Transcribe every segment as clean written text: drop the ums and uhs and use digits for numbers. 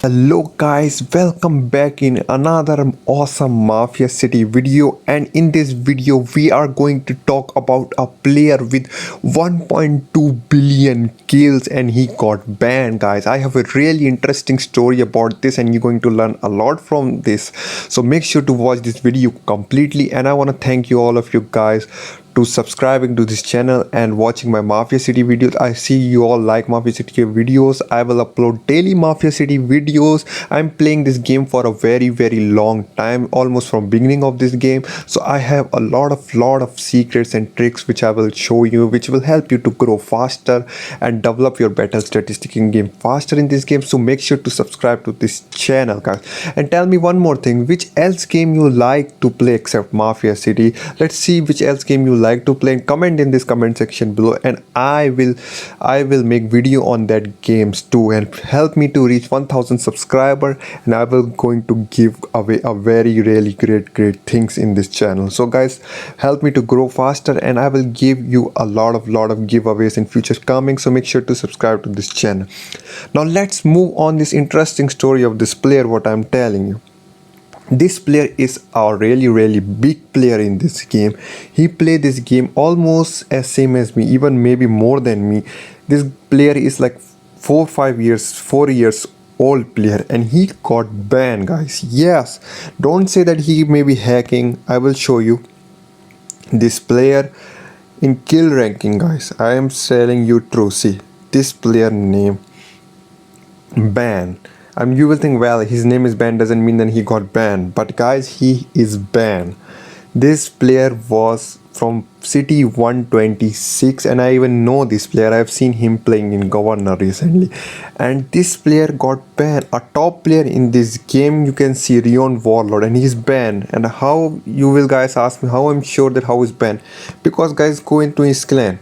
Hello guys, welcome back in another awesome Mafia City video, and in this video we are going to talk about a player with 1.2 billion kills and he got banned. Guys, I have a really interesting story about this and you're going to learn a lot from this, so make sure to watch this video completely. And I want to thank you, all of you guys, to subscribing to this channel and watching my Mafia City videos. I see you all like Mafia City videos. I will upload daily Mafia City videos. I'm playing this game for a very long time, almost from beginning of this game. So I have a lot of secrets and tricks which I will show you, which will help you to grow faster and develop your battle statistic in game faster in this game. So make sure to subscribe to this channel, guys. And tell me one more thing, which else game you like to play except Mafia City? Let's see which else game you like to play and comment in this comment section below, and I will make video on that games too, and help me to reach 1000 subscriber, and I will going to give away a very really great things in this channel. So guys, help me to grow faster and I will give you a lot of giveaways in future coming. So make sure to subscribe to this channel. Now let's move on this interesting story of this player, what I'm telling you. This player is a really big player in this game. He played this game almost as same as me, even maybe more than me. This player is like 4 years old player, and he got banned, guys. Yes, don't say that he may be hacking. I will show you this player in kill ranking, guys. I am telling you true. See this player name, ban. You will think, well, his name is banned doesn't mean that he got banned, but guys, he is banned. This player was from City 126, and I even know this player. I've seen him playing in Governor recently, and this player got banned. A top player in this game, you can see Rion Warlord, and he's banned. And how, you will guys ask me how I'm sure that how is banned? Because guys, go into his clan.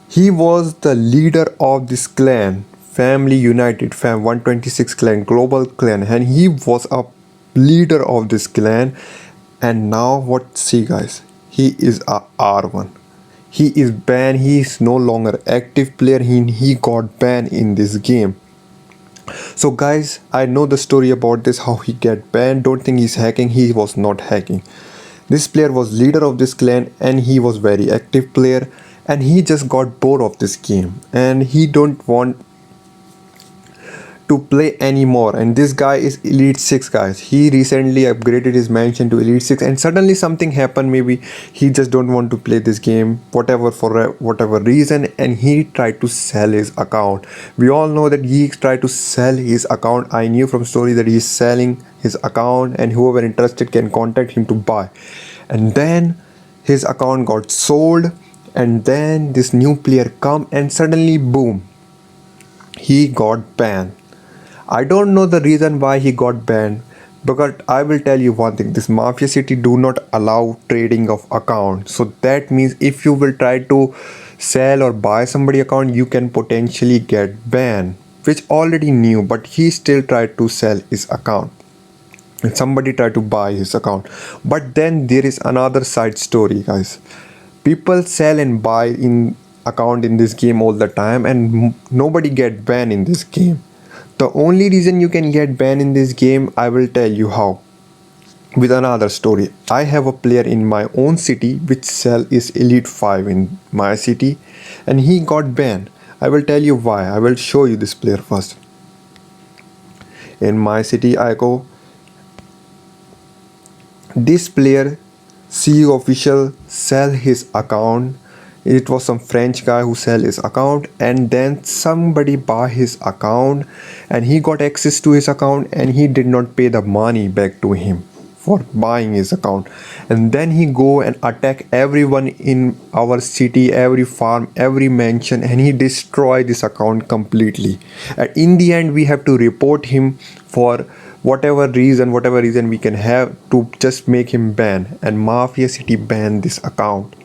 He was the leader of this clan, Family United, Fam 126 clan, global clan, and he was a leader of this clan. And now what? See guys, he is a R1. He is banned. He is no longer active player. He got banned in this game. So guys, I know the story about this, how he get banned. Don't think he's hacking. He was not hacking. This player was leader of this clan and he was very active player, and he just got bored of this game and he don't want to play anymore. And this guy is Elite 6, guys. He recently upgraded his mansion to Elite 6, and suddenly something happened. Maybe he just don't want to play this game, whatever, for whatever reason, and he tried to sell his account. We all know that he tried to sell his account. I knew from story that he's selling his account, and whoever interested can contact him to buy. And then his account got sold, and then this new player come, and suddenly boom, he got banned. I don't know the reason why he got banned, but I will tell you one thing. This Mafia City do not allow trading of account. So that means if you will try to sell or buy somebody account, you can potentially get banned, which already knew, but he still tried to sell his account. And somebody tried to buy his account. But then there is another side story, guys. People sell and buy in account in this game all the time, and nobody get banned in this game. The only reason you can get banned in this game, I will tell you how, with another story. I have a player in my own city which sell is Elite 5 in my city, and he got banned. I will tell you why. I will show you this player first. In my city I go, this player CEO official sell his account. It was some French guy who sell his account, and then somebody buy his account, and he got access to his account, and he did not pay the money back to him for buying his account. And then he go and attack everyone in our city, every farm, every mansion, and he destroy this account completely. And in the end we have to report him for whatever reason we can have to just make him ban, and Mafia City ban this account.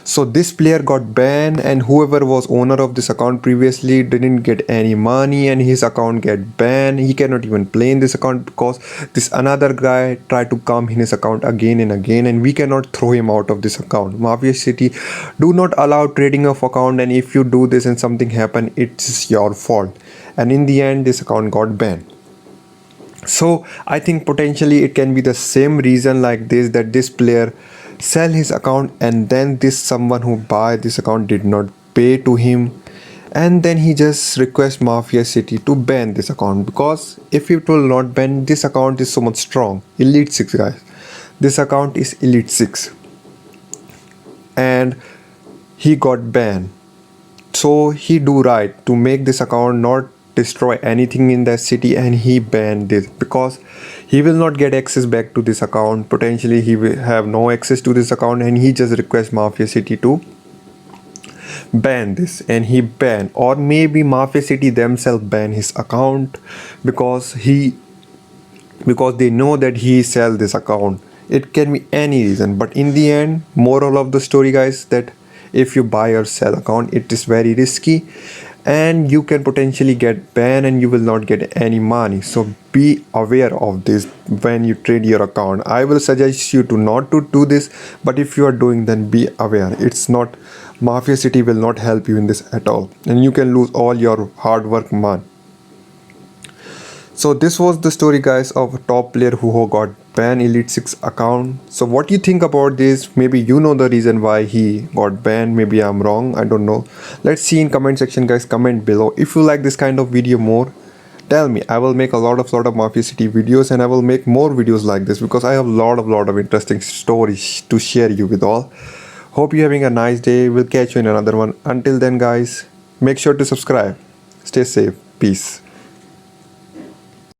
So this player got banned, and whoever was owner of this account previously didn't get any money, and his account get banned. He cannot even play in this account because this another guy tried to come in his account again and again, and we cannot throw him out of this account. Mafia City do not allow trading of account, and if you do this and something happen, it's your fault. And in the end, this account got banned. So I think potentially it can be the same reason like this, that this player sell his account and then this someone who buy this account did not pay to him, and then he just request Mafia City to ban this account, because if it will not ban, this account is so much strong. Elite 6 guys, this account is Elite 6 and he got banned. So he do right to make this account not destroy anything in that city, and he banned this because he will not get access back to this account. Potentially he will have no access to this account, and he just request Mafia City to ban this, and he ban, or maybe Mafia City themselves ban his account because they know that he sell this account. It can be any reason, but in the end, moral of the story guys, that if you buy or sell account, it is very risky and you can potentially get banned and you will not get any money. So be aware of this when you trade your account. I will suggest you to not to do this, but if you are doing, then be aware. It's not, Mafia City will not help you in this at all, and you can lose all your hard work money. So this was the story guys of a top player who got banned Elite 6 account. So what do you think about this? Maybe you know the reason why he got banned. Maybe I'm wrong, I don't know. Let's see in comment section guys. Comment below if you like this kind of video more. Tell me, I will make a lot of Mafia City videos, and I will make more videos like this because I have a lot of interesting stories to share you with all. Hope you're having a nice day. We'll catch you in another one. Until then guys, make sure to subscribe. Stay safe. Peace.